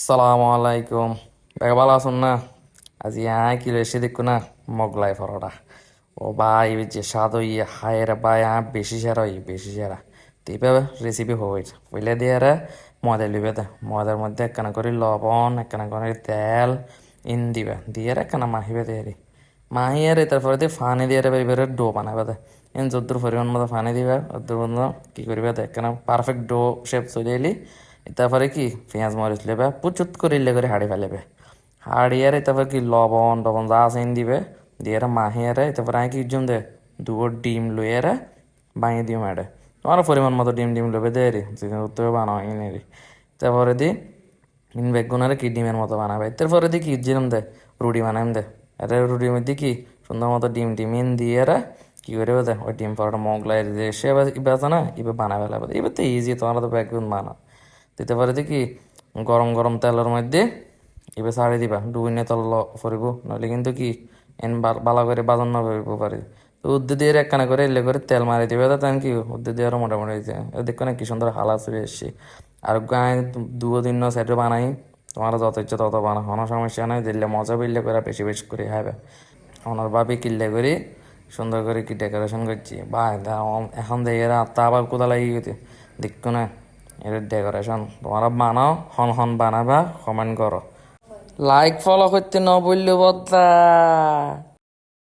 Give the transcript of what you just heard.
সালামু আলাইকুম। বেকা ভালো আছেন না? আজি কি এসে দেখো না মোগলাই পরোটা। ও ভাই যে স্বাদ হইয়ে হায়ের ভাই বেশি সেরা হই বেশি সেরা। দিবে রেসিপি হই পইলে দিয়ে রে ময়দা লিবে দে ময়দার মধ্যে একখানা করে লবণ একখানা করে তেল দিবে দিয়ে রে একখানা মাহিবে দিয়ে রে মাহিয়ে রে তারপরে দিয়ে ফানি দিয়ে রে এবারে ডো বানাবে দে যদ্দুর পরিমাণ মতো ফানি দিবে ওদ্দুর মতো কি করবে দে একখানা পারফেক্ট ডো শেপ চলে এলি তারপরে কি পেঁয়াজ মরিচ লেবে পুচুত করে ইল্লে করে হাড়ি ফেলেবে হাড়িয়ারে তারপর কি লবণ টবণ যা আছে দিবে দিয়ে মাহিয়ারে তারপরে আই কি জুম দে দুটো ডিম লইয়ারে বাঙিয়ে দিও মেডে তোমার পরিমাণ মতো ডিম লবে দে রে যেদিন উত্তর বানাও ইনে রে তারপরে দি বেগুনারে কি ডিমের মতো বানাবে তারপরে দি কি জিরম দে রুটি বানাইম দে আরে রুটির মধ্যে কি সুন্দর মতো ডিম দিয়ে কি করে দে ওই ডিম পরোটা মোগলাই দিয়ে সে ইবে আছে না ইবে বানাবে লাগবে এবার তো ইজি তোমার তো বেগুন বানা দিতে পারে কি গরম গরম তেলের মধ্যে এবার ছাড়ি দিবা ডুবিনে তল ফরিব নইলে কিন্তু কি এন বালা করে বাজন না ফরিব পারে তো উদ্দে দিয়ে একখানা করে এলে করে তেল মারি দিবে তাই কি উদ্দে দিয়ে আরো মোটামুটি দেখো না কি সুন্দর হালা চলে এসছে আর গায়ে দুও দিন সাইডে বানাই তোমার যত ইচ্ছে তত বানা কোনো সমস্যা নাই দিলে মজা বিল্লে করে বেশি বেশি করে খাবে আমার ভাবি কিল্লে করে সুন্দর করে কি ডেকোরেশন করছি বা এখন দেখে আত্মা আবার কোথা লাগিয়ে গেছে দেখো না এর ডেকোরেশন তোমরা বানাও হন হন বানাবা কমেন্ট করো লাইক ফলো করতে ন বললো বদ্দা